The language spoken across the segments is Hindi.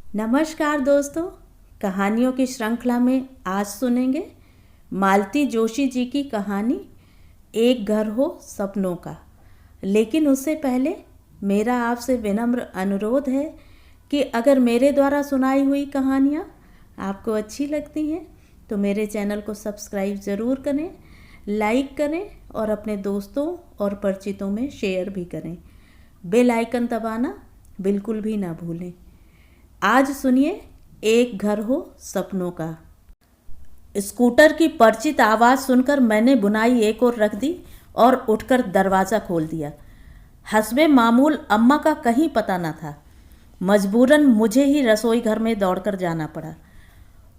नमस्कार दोस्तों, कहानियों की श्रृंखला में आज सुनेंगे मालती जोशी जी की कहानी एक घर हो सपनों का। लेकिन उससे पहले मेरा आपसे विनम्र अनुरोध है कि अगर मेरे द्वारा सुनाई हुई कहानियाँ आपको अच्छी लगती हैं तो मेरे चैनल को सब्सक्राइब ज़रूर करें, लाइक करें और अपने दोस्तों और परिचितों में शेयर भी करें। बेल आइकन दबाना बिल्कुल भी ना भूलें। आज सुनिए एक घर हो सपनों का। स्कूटर की परिचित आवाज़ सुनकर मैंने बुनाई एक ओर रख दी और उठकर दरवाज़ा खोल दिया। हस्बे मामूल अम्मा का कहीं पता न था। मजबूरन मुझे ही रसोई घर में दौड़कर जाना पड़ा।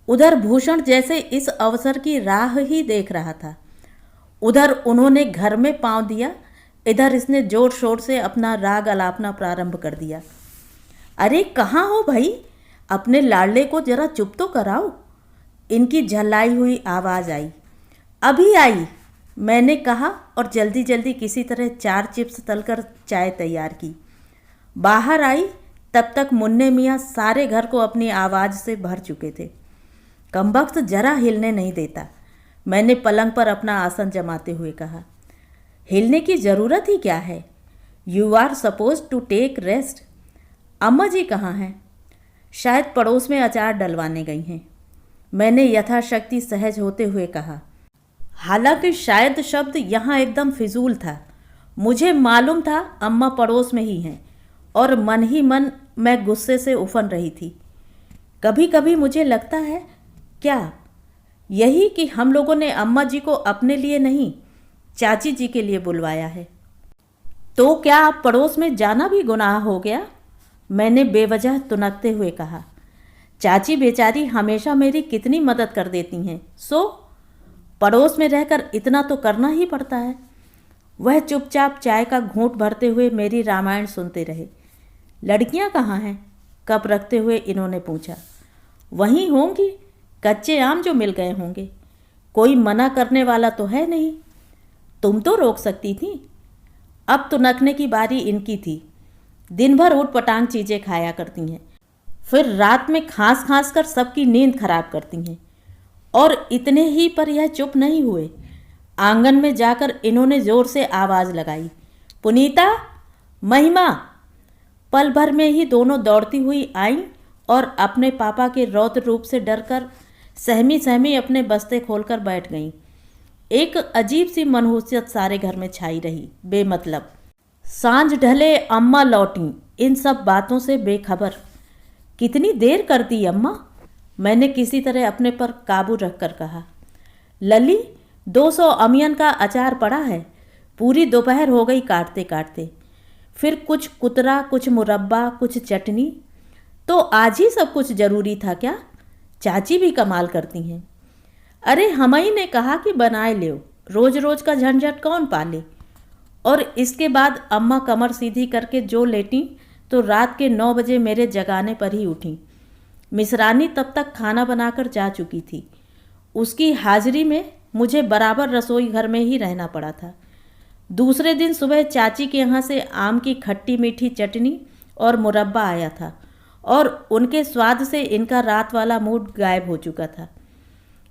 उधर भूषण जैसे इस अवसर की राह ही देख रहा था। उधर उन्होंने घर में पांव दिया, इधर इसने जोर शोर से अपना राग अलापना प्रारंभ कर दिया। अरे कहाँ हो भाई, अपने लाडले को जरा चुप तो कराओ। इनकी झल्लाई हुई आवाज़ आई। अभी आई, मैंने कहा और जल्दी जल्दी किसी तरह 4 चिप्स तलकर चाय तैयार की। बाहर आई तब तक मुन्ने मियाँ सारे घर को अपनी आवाज़ से भर चुके थे। कमबख्त जरा हिलने नहीं देता। मैंने पलंग पर अपना आसन जमाते हुए कहा, हिलने की ज़रूरत ही क्या है? You are suppose to take rest. अम्मा जी कहाँ हैं? शायद पड़ोस में अचार डलवाने गई हैं, मैंने यथाशक्ति सहज होते हुए कहा। हालांकि शायद शब्द यहाँ एकदम फिजूल था। मुझे मालूम था अम्मा पड़ोस में ही हैं और मन ही मन मैं गुस्से से उफन रही थी। कभी कभी मुझे लगता है क्या यही कि हम लोगों ने अम्मा जी को अपने लिए नहीं, चाची जी के लिए बुलवाया है। तो क्या आप पड़ोस में जाना भी गुनाह हो गया? मैंने बेवजह तुनकते हुए कहा। चाची बेचारी हमेशा मेरी कितनी मदद कर देती हैं, सो पड़ोस में रहकर इतना तो करना ही पड़ता है। वह चुपचाप चाय का घूंट भरते हुए मेरी रामायण सुनते रहे। लड़कियां कहाँ हैं? कप रखते हुए इन्होंने पूछा। वहीं होंगी, कच्चे आम जो मिल गए होंगे। कोई मना करने वाला तो है नहीं। तुम तो रोक सकती थी। अब तुनकने की बारी इनकी थी। दिन भर ऊट पटांग चीज़ें खाया करती हैं, फिर रात में खांस खांस कर सबकी नींद खराब करती हैं। और इतने ही पर यह चुप नहीं हुए। आंगन में जाकर इन्होंने जोर से आवाज़ लगाई, पुनीता, महिमा। पल भर में ही दोनों दौड़ती हुई आईं और अपने पापा के रौद्र रूप से डरकर सहमी सहमी अपने बस्ते खोलकर बैठ गईं। एक अजीब सी मनहूसियत सारे घर में छाई रही, बेमतलब। सांझ ढले अम्मा लौटी, इन सब बातों से बेखबर। कितनी देर कर दी अम्मा? मैंने किसी तरह अपने पर काबू रखकर कहा। लली, 200 अमियन का अचार पड़ा है, पूरी दोपहर हो गई काटते काटते। फिर कुछ कुतरा, कुछ मुरब्बा, कुछ चटनी। तो आज ही सब कुछ ज़रूरी था क्या? चाची भी कमाल करती हैं। अरे हमई ने कहा कि बनाए ले, रोज रोज का झंझट कौन पाले। और इसके बाद अम्मा कमर सीधी करके जो लेटी तो रात के 9 बजे मेरे जगाने पर ही उठी। मिसरानी तब तक खाना बनाकर जा चुकी थी। उसकी हाजिरी में मुझे बराबर रसोई घर में ही रहना पड़ा था। दूसरे दिन सुबह चाची के यहाँ से आम की खट्टी मीठी चटनी और मुरब्बा आया था और उनके स्वाद से इनका रात वाला मूड गायब हो चुका था।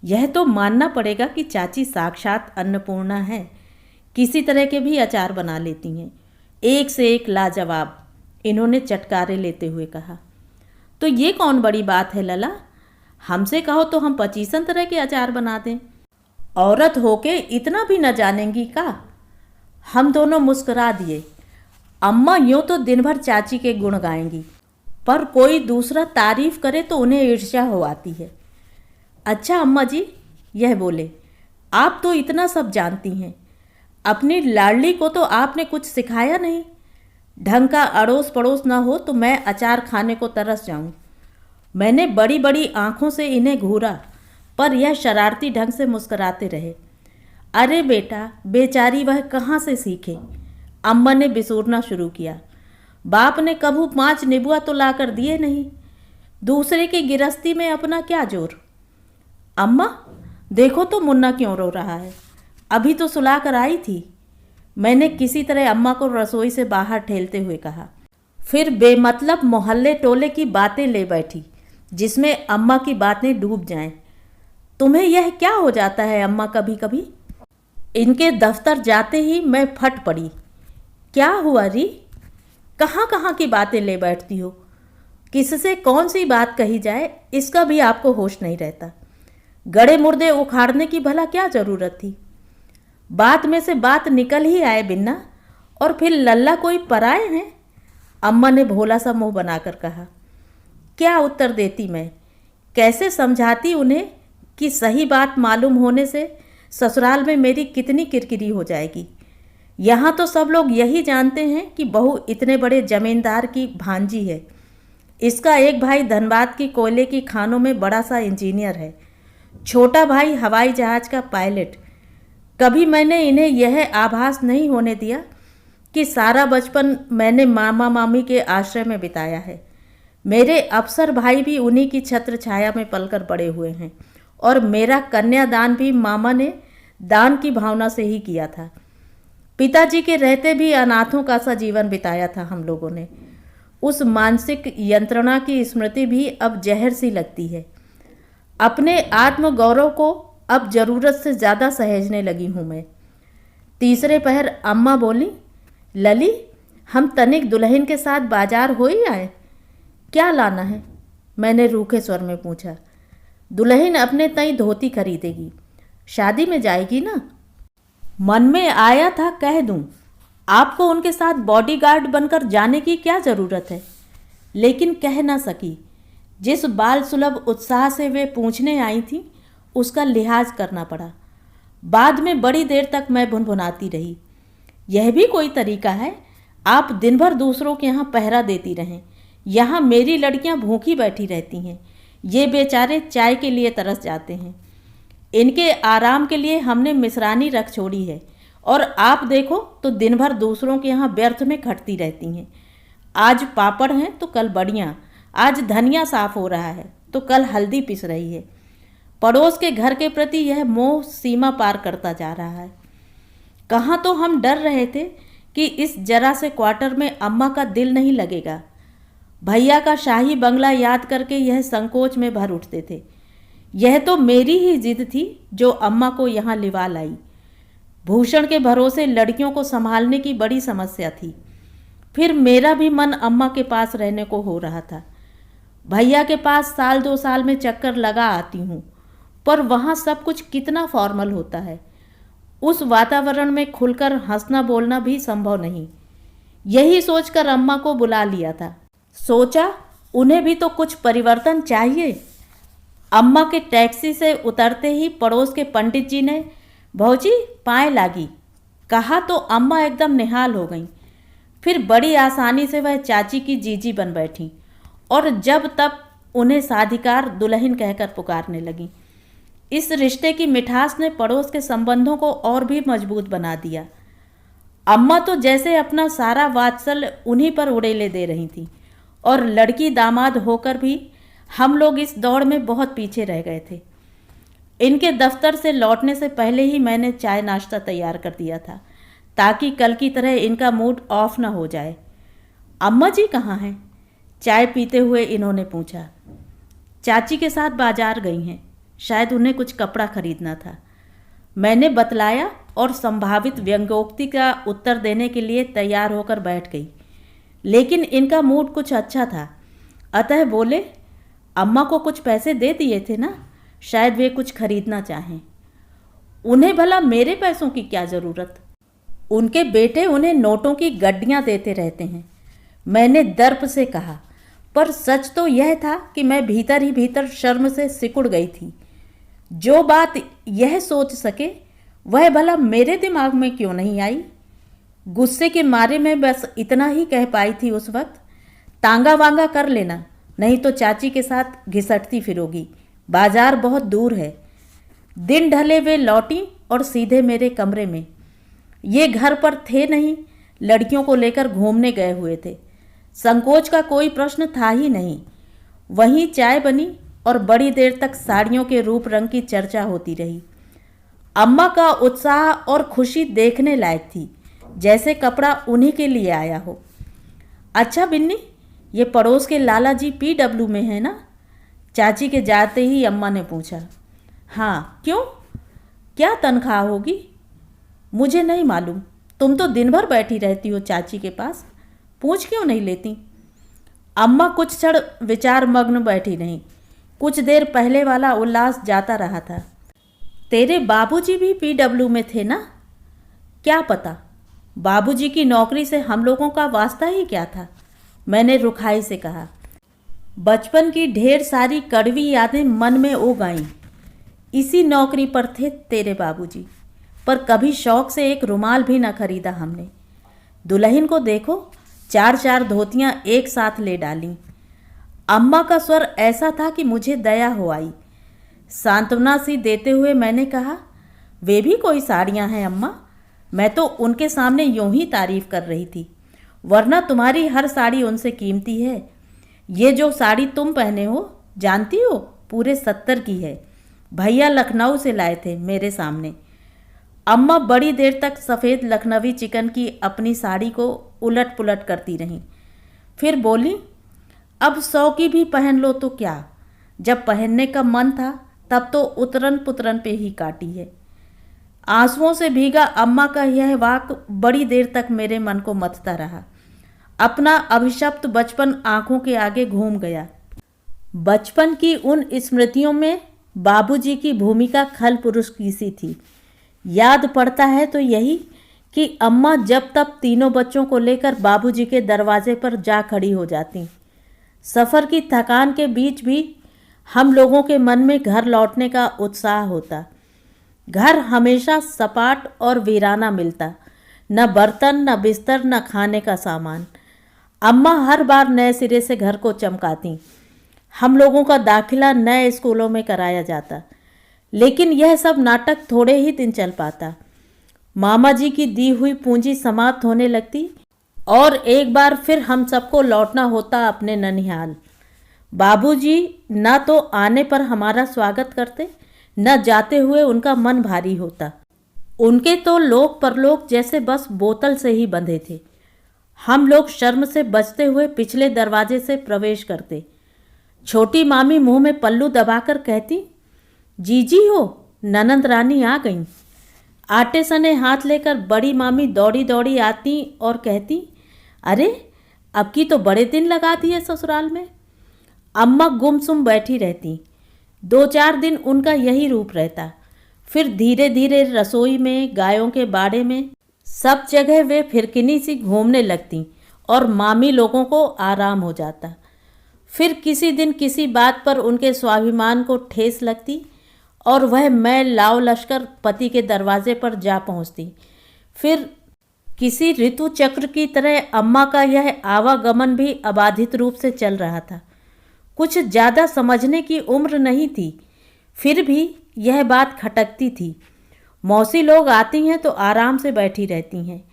यह तो मानना पड़ेगा कि चाची साक्षात अन्नपूर्णा है। किसी तरह के भी अचार बना लेती हैं, एक से एक लाजवाब, इन्होंने चटकारे लेते हुए कहा। तो ये कौन बड़ी बात है लला? हमसे कहो तो हम 25 तरह के अचार बना दें। औरत होके इतना भी न जानेंगी का? हम दोनों मुस्कुरा दिए। अम्मा यूँ तो दिन भर चाची के गुण गाएंगी, पर कोई दूसरा तारीफ करे तो उन्हें ईर्ष्या हो आती है। अच्छा अम्मा जी, यह बोले, आप तो इतना सब जानती हैं, अपनी लाडली को तो आपने कुछ सिखाया नहीं। ढंग का अड़ोस पड़ोस ना हो तो मैं अचार खाने को तरस जाऊं। मैंने बड़ी बड़ी आंखों से इन्हें घूरा, पर यह शरारती ढंग से मुस्कुराते रहे। अरे बेटा, बेचारी वह कहाँ से सीखे? अम्मा ने बिसूरना शुरू किया। बाप ने कभू 5 निबुआ तो ला कर दिए नहीं, दूसरे की गिरस्ती में अपना क्या जोर। अम्मा देखो तो मुन्ना क्यों रो रहा है, अभी तो सुला कर आई थी। मैंने किसी तरह अम्मा को रसोई से बाहर ठेलते हुए कहा। फिर बेमतलब मोहल्ले टोले की बातें ले बैठी। जिसमें अम्मा की बातें डूब जाएं। तुम्हें यह क्या हो जाता है अम्मा कभी कभी? इनके दफ्तर जाते ही मैं फट पड़ी। क्या हुआ री? कहाँ कहाँ की बातें ले बैठती हो? किससे कौन सी बात कही जाए इसका भी आपको होश नहीं रहता। गड़े मुर्दे उखाड़ने की भला क्या जरूरत थी? बात में से बात निकल ही आए बिन्ना, और फिर लल्ला कोई पराए हैं? अम्मा ने भोला सा मुंह बनाकर कहा। क्या उत्तर देती मैं? कैसे समझाती उन्हें कि सही बात मालूम होने से ससुराल में मेरी कितनी किरकिरी हो जाएगी। यहाँ तो सब लोग यही जानते हैं कि बहू इतने बड़े जमींदार की भांजी है। इसका एक भाई धनबाद की कोयले की खानों में बड़ा सा इंजीनियर है, छोटा भाई हवाई जहाज का पायलट। कभी मैंने इन्हें यह आभास नहीं होने दिया कि सारा बचपन मैंने मामा मामी के आश्रय में बिताया है। मेरे अफसर भाई भी उन्हीं की छत्र छाया में पलकर बड़े हुए हैं, और मेरा कन्यादान भी मामा ने दान की भावना से ही किया था। पिताजी के रहते भी अनाथों का सा जीवन बिताया था हम लोगों ने। उस मानसिक यंत्रणा की स्मृति भी अब जहर सी लगती है। अपने आत्मगौरव को अब जरूरत से ज़्यादा सहेजने लगी हूँ मैं। तीसरे पहर अम्मा बोली, लली, हम तनिक दुल्हन के साथ बाजार हो ही आए। क्या लाना है? मैंने रूखे स्वर में पूछा। दुल्हन अपने तई धोती खरीदेगी, शादी में जाएगी ना। मन में आया था कह दूं, आपको उनके साथ बॉडीगार्ड बनकर जाने की क्या ज़रूरत है, लेकिन कह ना सकी। जिस बाल सुलभ उत्साह से वे पूछने आई थी उसका लिहाज करना पड़ा। बाद में बड़ी देर तक मैं भुनभुनाती रही। यह भी कोई तरीका है? आप दिन भर दूसरों के यहाँ पहरा देती रहें, यहाँ मेरी लड़कियाँ भूखी बैठी रहती हैं। ये बेचारे चाय के लिए तरस जाते हैं। इनके आराम के लिए हमने मिश्रानी रख छोड़ी है, और आप देखो तो दिन भर दूसरों के यहाँ व्यर्थ में खटती रहती हैं। आज पापड़ हैं तो कल बड़ियाँ, आज धनिया साफ हो रहा है तो कल हल्दी पिस रही है। पड़ोस के घर के प्रति यह मोह सीमा पार करता जा रहा है। कहाँ तो हम डर रहे थे कि इस जरा से क्वार्टर में अम्मा का दिल नहीं लगेगा। भैया का शाही बंगला याद करके यह संकोच में भर उठते थे। यह तो मेरी ही जिद थी जो अम्मा को यहाँ लिवा लाई। भूषण के भरोसे लड़कियों को संभालने की बड़ी समस्या थी। फिर मेरा भी मन अम्मा के पास रहने को हो रहा था। भैया के पास साल 2 साल में चक्कर लगा आती हूँ, पर वहाँ सब कुछ कितना फॉर्मल होता है। उस वातावरण में खुलकर हंसना बोलना भी संभव नहीं। यही सोचकर अम्मा को बुला लिया था। सोचा उन्हें भी तो कुछ परिवर्तन चाहिए। अम्मा के टैक्सी से उतरते ही पड़ोस के पंडित जी ने, भौजी पाए लागी, कहा तो अम्मा एकदम निहाल हो गईं। फिर बड़ी आसानी से वह चाची की जीजी बन बैठी, और जब तब उन्हें साधिकार दुल्हन कहकर पुकारने लगी। इस रिश्ते की मिठास ने पड़ोस के संबंधों को और भी मजबूत बना दिया। अम्मा तो जैसे अपना सारा वात्सल्य उन्हीं पर उड़ेले दे रही थी, और लड़की दामाद होकर भी हम लोग इस दौड़ में बहुत पीछे रह गए थे। इनके दफ्तर से लौटने से पहले ही मैंने चाय नाश्ता तैयार कर दिया था, ताकि कल की तरह इनका मूड ऑफ न हो जाए। अम्मा जी कहाँ हैं? चाय पीते हुए इन्होंने पूछा। चाची के साथ बाजार गई हैं, शायद उन्हें कुछ कपड़ा खरीदना था। मैंने बतलाया और संभावित व्यंग्योक्ति का उत्तर देने के लिए तैयार होकर बैठ गई, लेकिन इनका मूड कुछ अच्छा था, अतः बोले, अम्मा को कुछ पैसे दे दिए थे ना, शायद वे कुछ खरीदना चाहें। उन्हें भला मेरे पैसों की क्या ज़रूरत? उनके बेटे उन्हें नोटों की गड्डियाँ देते रहते हैं, मैंने दर्प से कहा। पर सच तो यह था कि मैं भीतर ही भीतर शर्म से सिकुड़ गई थी। जो बात यह सोच सके वह भला मेरे दिमाग में क्यों नहीं आई? गुस्से के मारे में बस इतना ही कह पाई थी उस वक्त, तांगा वांगा कर लेना, नहीं तो चाची के साथ घिसटती फिरोगी, बाजार बहुत दूर है। दिन ढले वे लौटी और सीधे मेरे कमरे में। ये घर पर थे नहीं, लड़कियों को लेकर घूमने गए हुए थे। संकोच का कोई प्रश्न था ही नहीं। वहीं चाय बनी और बड़ी देर तक साड़ियों के रूप रंग की चर्चा होती रही। अम्मा का उत्साह और खुशी देखने लायक थी, जैसे कपड़ा उन्हीं के लिए आया हो। अच्छा बिन्नी, ये पड़ोस के लाला जी PW में है ना? चाची के जाते ही अम्मा ने पूछा। हाँ क्यों, क्या तनख्वाह होगी? मुझे नहीं मालूम, तुम तो दिन भर बैठी रहती हो चाची के पास, पूछ क्यों नहीं लेती? अम्मा कुछ क्षण विचार मग्न बैठी रहीं। कुछ देर पहले वाला उल्लास जाता रहा था। तेरे बाबूजी भी पीडब्ल्यू में थे ना? क्या पता, बाबूजी की नौकरी से हम लोगों का वास्ता ही क्या था, मैंने रुखाई से कहा। बचपन की ढेर सारी कड़वी यादें मन में उग आईं। इसी नौकरी पर थे तेरे बाबूजी, पर कभी शौक से एक रुमाल भी न खरीदा हमने। दुल्हन को देखो, 4-4 धोतियां एक साथ ले डालीं। अम्मा का स्वर ऐसा था कि मुझे दया हो आई। सांत्वना सी देते हुए मैंने कहा, वे भी कोई साड़ियां हैं अम्मा, मैं तो उनके सामने यूं ही तारीफ कर रही थी, वरना तुम्हारी हर साड़ी उनसे कीमती है। ये जो साड़ी तुम पहने हो, जानती हो, पूरे 70 की है, भैया लखनऊ से लाए थे मेरे सामने। अम्मा बड़ी देर तक सफ़ेद लखनवी चिकन की अपनी साड़ी को उलट पुलट करती रहीं, फिर बोली, अब 100 की भी पहन लो तो क्या, जब पहनने का मन था तब तो उतरन पुतरन पे ही काटी है। आंसुओं से भीगा अम्मा का यह वाक बड़ी देर तक मेरे मन को मथता रहा। अपना अभिशप्त बचपन आंखों के आगे घूम गया। बचपन की उन स्मृतियों में बाबूजी की भूमिका खल पुरुष की सी थी। याद पड़ता है तो यही कि अम्मा जब तब तीनों बच्चों को लेकर बाबूजी के दरवाजे पर जा खड़ी हो जाती। सफ़र की थकान के बीच भी हम लोगों के मन में घर लौटने का उत्साह होता। घर हमेशा सपाट और वीराना मिलता, न बर्तन, न बिस्तर, न खाने का सामान। अम्मा हर बार नए सिरे से घर को चमकाती। हम लोगों का दाखिला नए स्कूलों में कराया जाता, लेकिन यह सब नाटक थोड़े ही दिन चल पाता। मामा जी की दी हुई पूंजी समाप्त होने लगती और एक बार फिर हम सबको लौटना होता अपने ननिहाल। बाबूजी न तो आने पर हमारा स्वागत करते, न जाते हुए उनका मन भारी होता। उनके तो लोक परलोक जैसे बस बोतल से ही बंधे थे। हम लोग शर्म से बचते हुए पिछले दरवाजे से प्रवेश करते। छोटी मामी मुंह में पल्लू दबाकर कहती, जीजी हो, ननंद रानी आ गईं। आटे सने हाथ लेकर बड़ी मामी दौड़ी दौड़ी आती और कहती, अरे अब की तो बड़े दिन लगा दिए ससुराल में। अम्मा गुमसुम बैठी रहती। 2-4 दिन उनका यही रूप रहता, फिर धीरे धीरे रसोई में, गायों के बाड़े में, सब जगह वे फिरकिनी सी घूमने लगती और मामी लोगों को आराम हो जाता। फिर किसी दिन किसी बात पर उनके स्वाभिमान को ठेस लगती और वह मैं लाव लश्कर पति के दरवाजे पर जा पहुंचती। फिर किसी ऋतु चक्र की तरह अम्मा का यह आवागमन भी अबाधित रूप से चल रहा था। कुछ ज़्यादा समझने की उम्र नहीं थी, फिर भी यह बात खटकती थी। मौसी लोग आती हैं तो आराम से बैठी रहती हैं।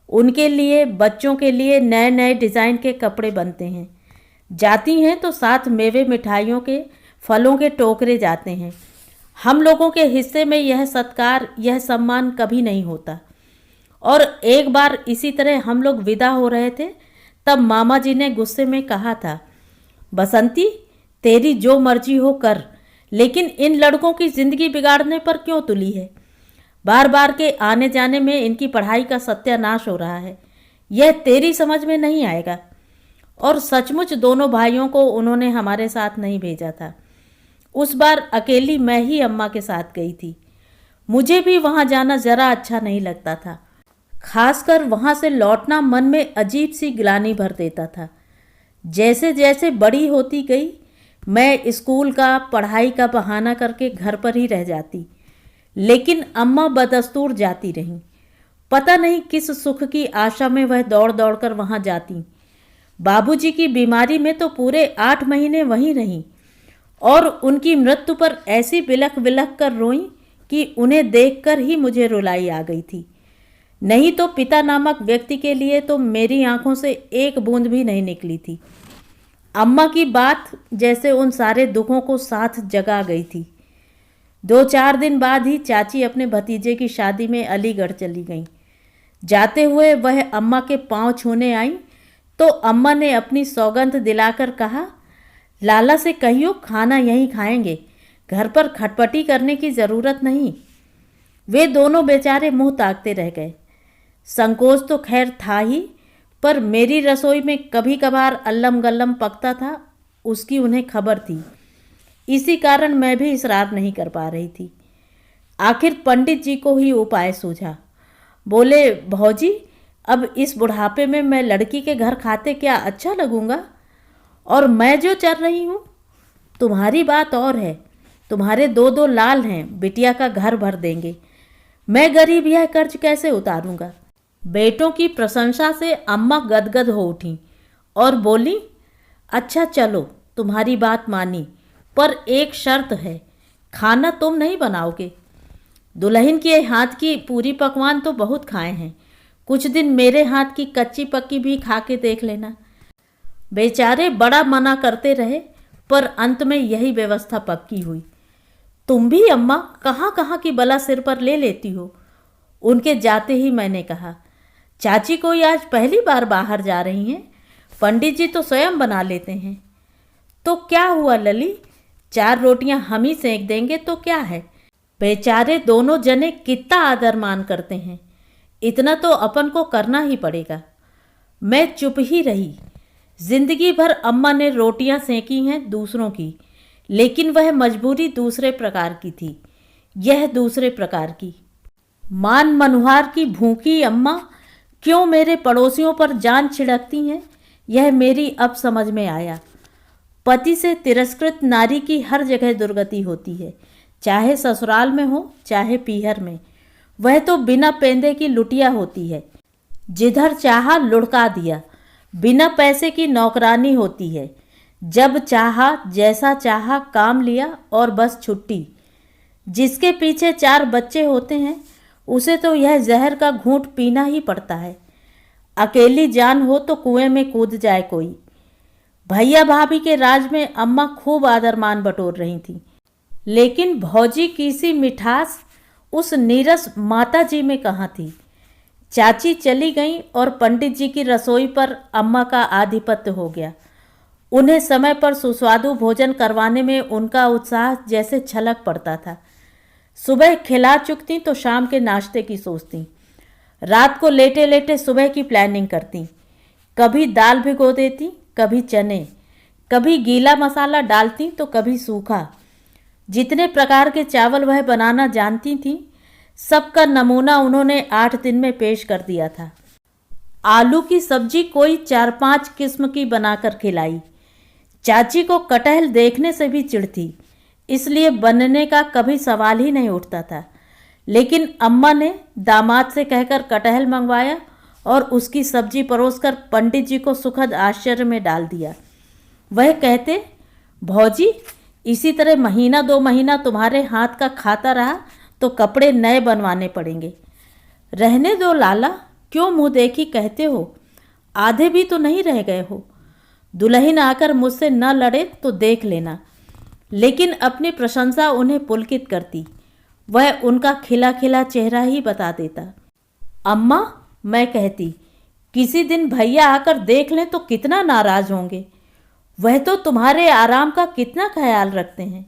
उनके लिए, बच्चों के लिए नए नए डिज़ाइन के कपड़े बनते हैं। जाती हैं तो साथ मेवे, मिठाइयों के, फलों के टोकरे जाते हैं। हम लोगों के हिस्से में यह सत्कार, यह सम्मान कभी नहीं होता। और एक बार इसी तरह हम लोग विदा हो रहे थे, तब मामा जी ने गुस्से में कहा था, बसंती, तेरी जो मर्जी हो कर, लेकिन इन लड़कों की ज़िंदगी बिगाड़ने पर क्यों तुली है? बार बार के आने जाने में इनकी पढ़ाई का सत्यानाश हो रहा है, यह तेरी समझ में नहीं आएगा। और सचमुच दोनों भाइयों को उन्होंने हमारे साथ नहीं भेजा था। उस बार अकेली मैं ही अम्मा के साथ गई थी। मुझे भी वहाँ जाना ज़रा अच्छा नहीं लगता था, खासकर वहाँ से लौटना मन में अजीब सी ग्लानि भर देता था। जैसे जैसे बड़ी होती गई, मैं स्कूल का, पढ़ाई का बहाना करके घर पर ही रह जाती, लेकिन अम्मा बदस्तूर जाती रहीं। पता नहीं किस सुख की आशा में वह दौड़ दौड़ कर वहाँ जाती। बाबूजी की बीमारी में तो पूरे 8 महीने वहीं रहीं और उनकी मृत्यु पर ऐसी बिलख बिलख कर रोईं कि उन्हें देखकर ही मुझे रुलाई आ गई थी। नहीं तो पिता नामक व्यक्ति के लिए तो मेरी आंखों से एक बूंद भी नहीं निकली थी। अम्मा की बात जैसे उन सारे दुखों को साथ जगा गई थी। 2-4 दिन बाद ही चाची अपने भतीजे की शादी में अलीगढ़ चली गईं। जाते हुए वह अम्मा के पांव छूने आईं तो अम्मा ने अपनी सौगंध दिलाकर कहा, लाला से कहियो खाना यहीं खाएंगे, घर पर खटपटी करने की ज़रूरत नहीं। वे दोनों बेचारे मुंह ताकते रह गए। संकोच तो खैर था ही, पर मेरी रसोई में कभी कभार अल्लम गल्लम पकता था, उसकी उन्हें खबर थी। इसी कारण मैं भी इसरार नहीं कर पा रही थी। आखिर पंडित जी को ही उपाय सूझा। बोले, भौजी, अब इस बुढ़ापे में मैं लड़की के घर खाते क्या अच्छा लगूंगा? और मैं जो चल रही हूँ। तुम्हारी बात और है, तुम्हारे दो दो लाल हैं, बिटिया का घर भर देंगे। मैं गरीब यह कर्ज कैसे उतारूंगा? बेटों की प्रशंसा से अम्मा गदगद हो उठी और बोली, अच्छा चलो, तुम्हारी बात मानी, पर एक शर्त है, खाना तुम नहीं बनाओगे। दुल्हन के हाथ की पूरी पकवान तो बहुत खाए हैं, कुछ दिन मेरे हाथ की कच्ची पक्की भी खा के देख लेना। बेचारे बड़ा मना करते रहे, पर अंत में यही व्यवस्था पक्की हुई। तुम भी अम्मा कहाँ कहाँ की बला सिर पर ले लेती हो। उनके जाते ही मैंने कहा, चाची कोई आज पहली बार बाहर जा रही हैं, पंडित जी तो स्वयं बना लेते हैं। तो क्या हुआ लली, 4 रोटियां हम ही सेंक देंगे तो क्या है। बेचारे दोनों जने कितना आदर मान करते हैं, इतना तो अपन को करना ही पड़ेगा। मैं चुप ही रही। जिंदगी भर अम्मा ने रोटियां सेंकी हैं दूसरों की, लेकिन वह मजबूरी दूसरे प्रकार की थी, यह दूसरे प्रकार की। मान मनुहार की भूखी अम्मा क्यों मेरे पड़ोसियों पर जान छिड़कती हैं, यह मेरी अब समझ में आया। पति से तिरस्कृत नारी की हर जगह दुर्गति होती है, चाहे ससुराल में हो चाहे पीहर में। वह तो बिना पेंदे की लुटिया होती है, जिधर चाहा लुढ़का दिया। बिना पैसे की नौकरानी होती है, जब चाहा जैसा चाहा काम लिया और बस छुट्टी। जिसके पीछे 4 बच्चे होते हैं, उसे तो यह जहर का घूंट पीना ही पड़ता है। अकेली जान हो तो कुएं में कूद जाए कोई। भैया भाभी के राज में अम्मा खूब आदर मान बटोर रही थी, लेकिन भौजी की सी मिठास उस नीरस माता जी में कहाँ थी। चाची चली गईं और पंडित जी की रसोई पर अम्मा का आधिपत्य हो गया। उन्हें समय पर सुस्वादु भोजन करवाने में उनका उत्साह जैसे छलक पड़ता था। सुबह खिला चुकती तो शाम के नाश्ते की सोचती, रात को लेटे लेटे सुबह की प्लानिंग करती। कभी दाल भिगो देती, कभी चने, कभी गीला मसाला डालती तो कभी सूखा। जितने प्रकार के चावल वह बनाना जानती थीं, सबका नमूना उन्होंने 8 दिन में पेश कर दिया था। आलू की सब्जी कोई 4-5 किस्म की बनाकर खिलाई। चाची को कटहल देखने से भी चिढ़ थी, इसलिए बनने का कभी सवाल ही नहीं उठता था। लेकिन अम्मा ने दामाद से कहकर कटहल मंगवाया और उसकी सब्जी परोसकर पंडित जी को सुखद आश्चर्य में डाल दिया। वह कहते, भौजी, इसी तरह महीना 2 महीना तुम्हारे हाथ का खाता रहा तो कपड़े नए बनवाने पड़ेंगे। रहने दो लाला, क्यों मुँह देखी कहते हो, आधे भी तो नहीं रह गए हो। दुल्हन आकर मुझसे न लड़े तो देख लेना। लेकिन अपनी प्रशंसा उन्हें पुलकित करती, वह उनका खिला खिला चेहरा ही बता देता। अम्मा, मैं कहती, किसी दिन भैया आकर देख लें तो कितना नाराज होंगे। वह तो तुम्हारे आराम का कितना ख्याल रखते हैं।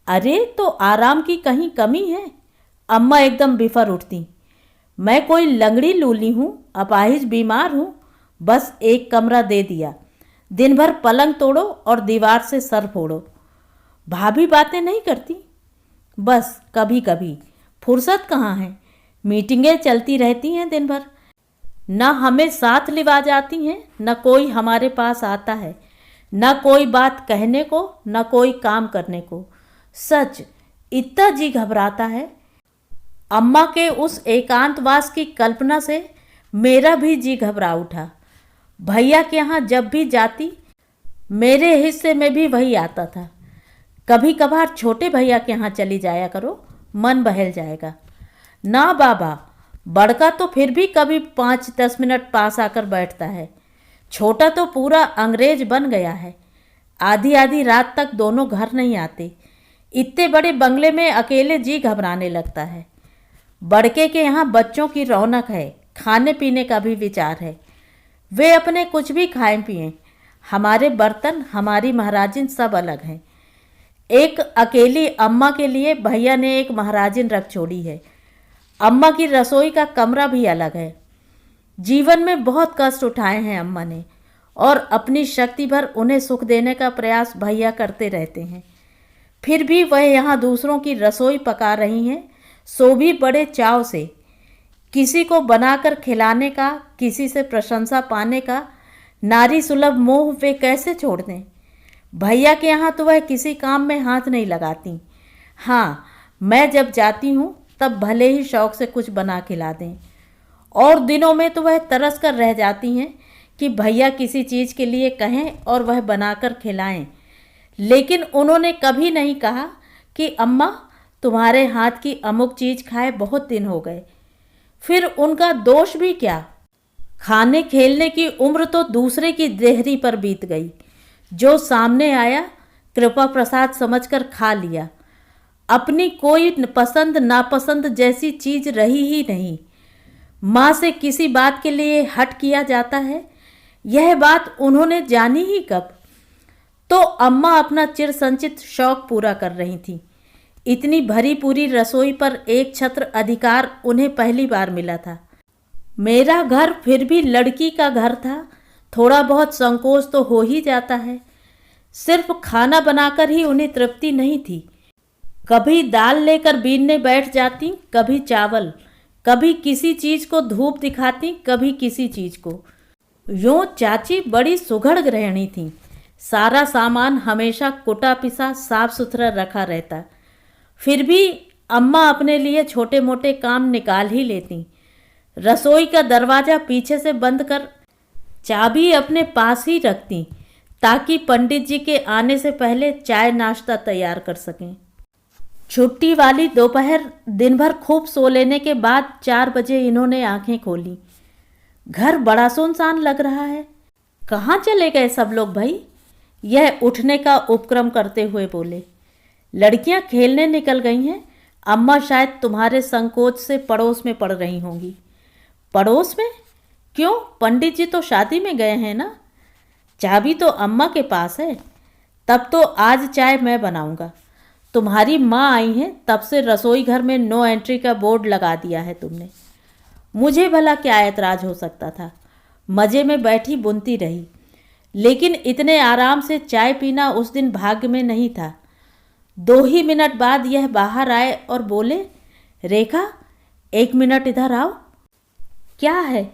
अरे तो आराम की कहीं कमी है? अम्मा एकदम बिफर उठती। मैं कोई लंगड़ी लूली हूँ, अपाहिज बीमार हूँ, बस एक कमरा दे दिया, दिन भर पलंग तोड़ो और दीवार से सर फोड़ो। भाभी बातें नहीं करती? बस कभी कभी, फुर्सत कहाँ है, मीटिंगें चलती रहती हैं दिन भर। न हमें साथ लिवा जाती हैं, न कोई हमारे पास आता है, न कोई बात कहने को, न कोई काम करने को। सच इतना जी घबराता है। अम्मा के उस एकांतवास की कल्पना से मेरा भी जी घबरा उठा। भैया के यहाँ जब भी जाती, मेरे हिस्से में भी वही आता था। कभी कभार छोटे भैया के यहाँ चली जाया करो, मन बहल जाएगा। ना बाबा, बड़का तो फिर भी कभी 5-10 मिनट पास आकर बैठता है, छोटा तो पूरा अंग्रेज बन गया है। आधी आधी रात तक दोनों घर नहीं आते। इतने बड़े बंगले में अकेले जी घबराने लगता है। बड़के के यहाँ बच्चों की रौनक है, खाने पीने का भी विचार है। वे अपने कुछ भी खाएं पिएं, हमारे बर्तन, हमारी महाराजिन सब अलग हैं। एक अकेली अम्मा के लिए भैया ने एक महाराजिन रख छोड़ी है। अम्मा की रसोई का कमरा भी अलग है। जीवन में बहुत कष्ट उठाए हैं अम्मा ने, और अपनी शक्ति भर उन्हें सुख देने का प्रयास भैया करते रहते हैं। फिर भी वह यहाँ दूसरों की रसोई पका रही हैं, सो भी बड़े चाव से। किसी को बनाकर खिलाने का, किसी से प्रशंसा पाने का नारी सुलभ मोह वे कैसे छोड़ दें। भैया के यहाँ तो वह किसी काम में हाथ नहीं लगाती। हाँ, मैं जब जाती हूँ तब भले ही शौक से कुछ बना खिला दें, और दिनों में तो वह तरस कर रह जाती हैं कि भैया किसी चीज़ के लिए कहें और वह बनाकर खिलाएं। लेकिन उन्होंने कभी नहीं कहा कि अम्मा तुम्हारे हाथ की अमुक चीज़ खाए बहुत दिन हो गए। फिर उनका दोष भी क्या, खाने खेलने की उम्र तो दूसरे की देहरी पर बीत गई। जो सामने आया कृपा प्रसाद समझकर खा लिया। अपनी कोई पसंद नापसंद जैसी चीज़ रही ही नहीं। माँ से किसी बात के लिए हट किया जाता है, यह बात उन्होंने जानी ही कब। तो अम्मा अपना चिर संचित शौक पूरा कर रही थी। इतनी भरी पूरी रसोई पर एक छत्र अधिकार उन्हें पहली बार मिला था। मेरा घर फिर भी लड़की का घर था। थोड़ा बहुत संकोच तो हो ही जाता है। सिर्फ खाना बनाकर ही उन्हें तृप्ति नहीं थी। कभी दाल लेकर बीनने बैठ जाती, कभी चावल, कभी किसी चीज़ को धूप दिखाती, कभी किसी चीज़ को। यूँ चाची बड़ी सुघड़ गृहिणी थी। सारा सामान हमेशा कुटा पिसा साफ सुथरा रखा रहता। फिर भी अम्मा अपने लिए छोटे मोटे काम निकाल ही लेती। रसोई का दरवाज़ा पीछे से बंद कर चाबी अपने पास ही रखती, ताकि पंडित जी के आने से पहले चाय नाश्ता तैयार कर सकें। छुट्टी वाली दोपहर दिन भर खूब सो लेने के बाद 4 बजे इन्होंने आंखें खोली। घर बड़ा सुनसान लग रहा है। कहाँ चले गए सब लोग भाई? यह उठने का उपक्रम करते हुए बोले। लड़कियां खेलने निकल गई हैं। अम्मा शायद तुम्हारे संकोच से पड़ोस में पड़ रही होंगी। पड़ोस में? क्यों? पंडित जी तो शादी में गए हैं ना। चाबी तो अम्मा के पास है। तब तो आज चाय मैं बनाऊंगा। तुम्हारी माँ आई हैं तब से रसोई घर में नो एंट्री का बोर्ड लगा दिया है तुमने। मुझे भला क्या ऐतराज हो सकता था। मज़े में बैठी बुनती रही। लेकिन इतने आराम से चाय पीना उस दिन भाग्य में नहीं था। 2 ही मिनट बाद यह बाहर आए और बोले, रेखा 1 मिनट इधर आओ। क्या है?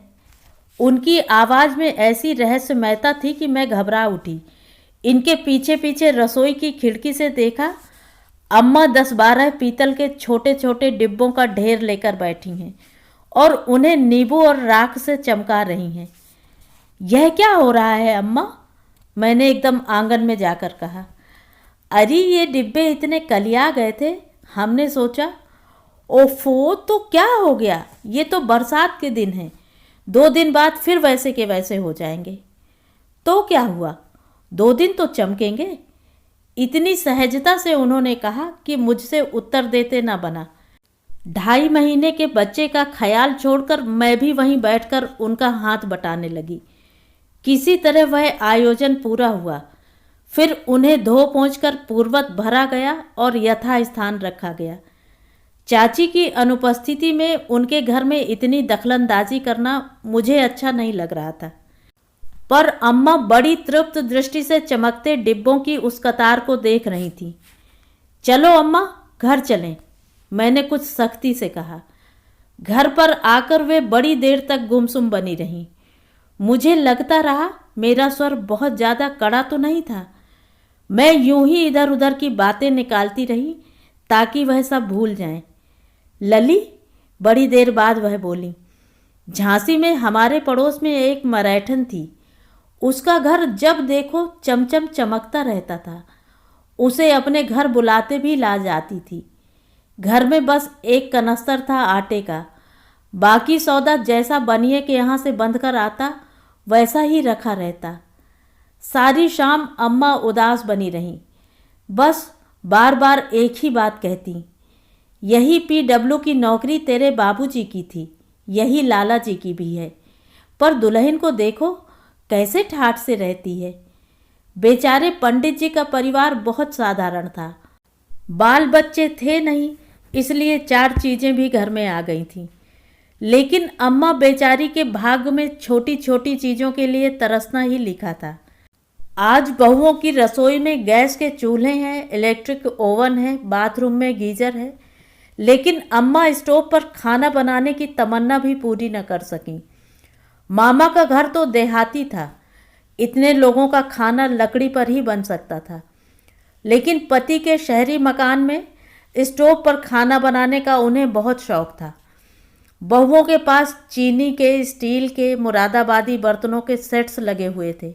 उनकी आवाज़ में ऐसी रहस्यमयता थी कि मैं घबरा उठी। इनके पीछे पीछे रसोई की खिड़की से देखा। अम्मा 10-12 पीतल के छोटे छोटे डिब्बों का ढेर लेकर बैठी हैं और उन्हें नींबू और राख से चमका रही हैं। यह क्या हो रहा है अम्मा? मैंने एकदम आंगन में जाकर कहा। अरे ये डिब्बे इतने कलिया गए थे, हमने सोचा। ओफो, तो क्या हो गया? ये तो बरसात के दिन हैं, 2 दिन बाद फिर वैसे के वैसे हो जाएंगे। तो क्या हुआ, 2 दिन तो चमकेंगे। इतनी सहजता से उन्होंने कहा कि मुझसे उत्तर देते ना बना। 2.5 महीने के बच्चे का ख्याल छोड़कर मैं भी वहीं बैठकर उनका हाथ बटाने लगी। किसी तरह वह आयोजन पूरा हुआ। फिर उन्हें धो पोंछ कर पूर्ववत भरा गया और यथास्थान रखा गया। चाची की अनुपस्थिति में उनके घर में इतनी दखलंदाजी करना मुझे अच्छा नहीं लग रहा था। पर अम्मा बड़ी तृप्त दृष्टि से चमकते डिब्बों की उस कतार को देख रही थी। चलो अम्मा, घर चलें, मैंने कुछ सख्ती से कहा। घर पर आकर वे बड़ी देर तक गुमसुम बनी रहीं। मुझे लगता रहा मेरा स्वर बहुत ज़्यादा कड़ा तो नहीं था। मैं यूं ही इधर उधर की बातें निकालती रही ताकि वह सब भूल जाएं। लली, बड़ी देर बाद वह बोली, झांसी में हमारे पड़ोस में एक मराठन थी। उसका घर जब देखो चमचम चमकता रहता था। उसे अपने घर बुलाते भी ला जाती थी। घर में बस एक कनस्तर था आटे का। बाकी सौदा जैसा बनिए के यहाँ से बंध कर आता वैसा ही रखा रहता। सारी शाम अम्मा उदास बनी रहीं। बस बार बार एक ही बात कहती, यही PW की नौकरी तेरे बाबूजी की थी, यही लाला जी की भी है। पर दुल्हन को देखो कैसे ठाठ से रहती है। बेचारे पंडित जी का परिवार बहुत साधारण था। बाल बच्चे थे नहीं, इसलिए 4 चीज़ें भी घर में आ गई थीं। लेकिन अम्मा बेचारी के भाग्य में छोटी छोटी चीज़ों के लिए तरसना ही लिखा था। आज बहुओं की रसोई में गैस के चूल्हे हैं, इलेक्ट्रिक ओवन है, बाथरूम में गीजर है, लेकिन अम्मा स्टोव पर खाना बनाने की तमन्ना भी पूरी न कर सकीं। मामा का घर तो देहाती था, इतने लोगों का खाना लकड़ी पर ही बन सकता था, लेकिन पति के शहरी मकान में स्टोव पर खाना बनाने का उन्हें बहुत शौक था। बहुओं के पास चीनी के, स्टील के, मुरादाबादी बर्तनों के सेट्स लगे हुए थे,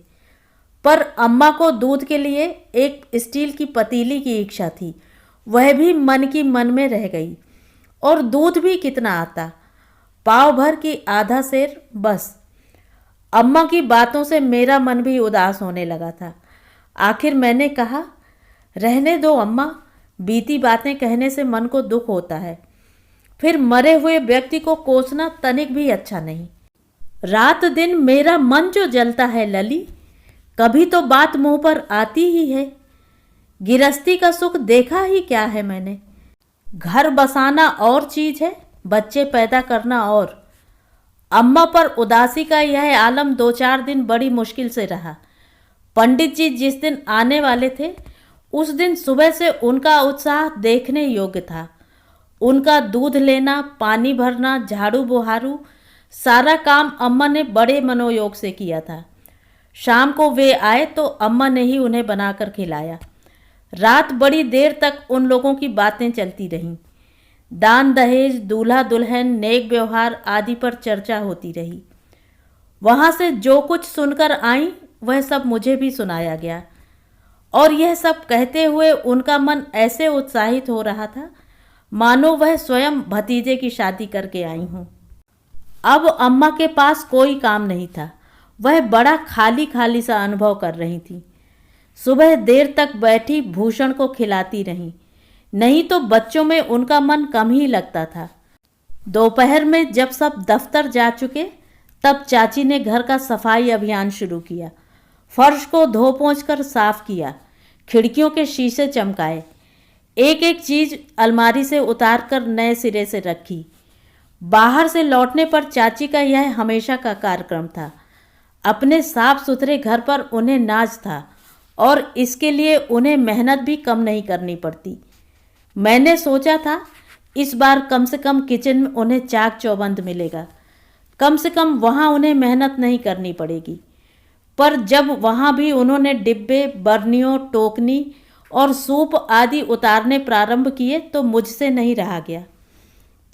पर अम्मा को दूध के लिए एक स्टील की पतीली की इच्छा थी। वह भी मन की मन में रह गई। और दूध भी कितना आता, पाव भर की आधा सेर बस। अम्मा की बातों से मेरा मन भी उदास होने लगा था। आखिर मैंने कहा, रहने दो अम्मा, बीती बातें कहने से मन को दुख होता है, फिर मरे हुए व्यक्ति को कोसना तनिक भी अच्छा नहीं। रात दिन मेरा मन जो जलता है लली, कभी तो बात मुंह पर आती ही है। गिरस्ती का सुख देखा ही क्या है मैंने। घर बसाना और चीज है, बच्चे पैदा करना और। अम्मा पर उदासी का यह आलम 2-4 दिन बड़ी मुश्किल से रहा। पंडित जी जिस दिन आने वाले थे, उस दिन सुबह से उनका उत्साह देखने योग्य था। उनका दूध लेना, पानी भरना, झाड़ू बुहारू, सारा काम अम्मा ने बड़े मनोयोग से किया था। शाम को वे आए तो अम्मा ने ही उन्हें बनाकर खिलाया। रात बड़ी देर तक उन लोगों की बातें चलती रहीं। दान दहेज, दूल्हा दुल्हन, नेक व्यवहार आदि पर चर्चा होती रही। वहाँ से जो कुछ सुनकर आई वह सब मुझे भी सुनाया गया, और यह सब कहते हुए उनका मन ऐसे उत्साहित हो रहा था मानो वह स्वयं भतीजे की शादी करके आई हूँ। अब अम्मा के पास कोई काम नहीं था। वह बड़ा खाली खाली सा अनुभव कर रही थी। सुबह देर तक बैठी भूषण को खिलाती रहीं, नहीं तो बच्चों में उनका मन कम ही लगता था। दोपहर में जब सब दफ्तर जा चुके, तब चाची ने घर का सफाई अभियान शुरू किया। फर्श को धो पोंछ कर साफ किया, खिड़कियों के शीशे चमकाए, एक एक चीज अलमारी से उतार कर नए सिरे से रखी। बाहर से लौटने पर चाची का यह हमेशा का कार्यक्रम था। अपने साफ सुथरे घर पर उन्हें नाज था, और इसके लिए उन्हें मेहनत भी कम नहीं करनी पड़ती। मैंने सोचा था इस बार कम से कम किचन में उन्हें चाक चौबंद मिलेगा, कम से कम वहाँ उन्हें मेहनत नहीं करनी पड़ेगी। पर जब वहाँ भी उन्होंने डिब्बे, बर्नियों, टोकनी और सूप आदि उतारने प्रारंभ किए तो मुझसे नहीं रहा गया।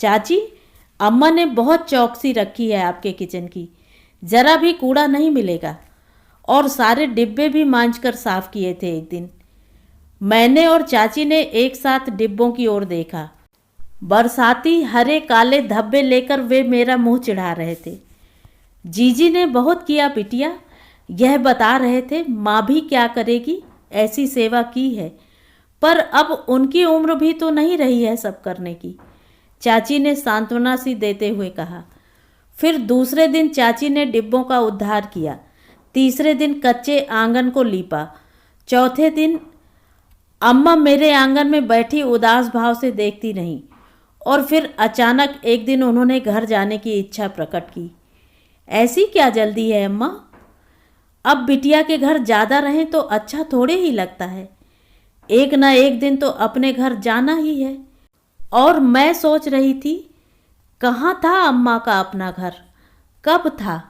चाची, अम्मा ने बहुत चौकसी रखी है आपके किचन की, जरा भी कूड़ा नहीं मिलेगा। और सारे डिब्बे भी मांझ कर साफ किए थे एक दिन। मैंने और चाची ने एक साथ डिब्बों की ओर देखा। बरसाती हरे काले धब्बे लेकर वे मेरा मुंह चिढ़ा रहे थे। जीजी ने बहुत किया बिटिया, यह बता रहे थे, माँ भी क्या करेगी, ऐसी सेवा की है, पर अब उनकी उम्र भी तो नहीं रही है सब करने की, चाची ने सांत्वना सी देते हुए कहा। फिर दूसरे दिन चाची ने डिब्बों का उद्धार किया, तीसरे दिन कच्चे आंगन को लीपा, चौथे दिन अम्मा मेरे आंगन में बैठी उदास भाव से देखती रहीं, और फिर अचानक एक दिन उन्होंने घर जाने की इच्छा प्रकट की। ऐसी क्या जल्दी है अम्मा, अब बिटिया के घर ज़्यादा रहें तो अच्छा थोड़े ही लगता है, एक ना एक दिन तो अपने घर जाना ही है। और मैं सोच रही थी, कहाँ था अम्मा का अपना घर, कब था।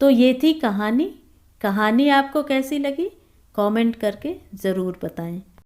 तो ये थी कहानी। कहानी आपको कैसी लगी कमेंट करके ज़रूर बताएं।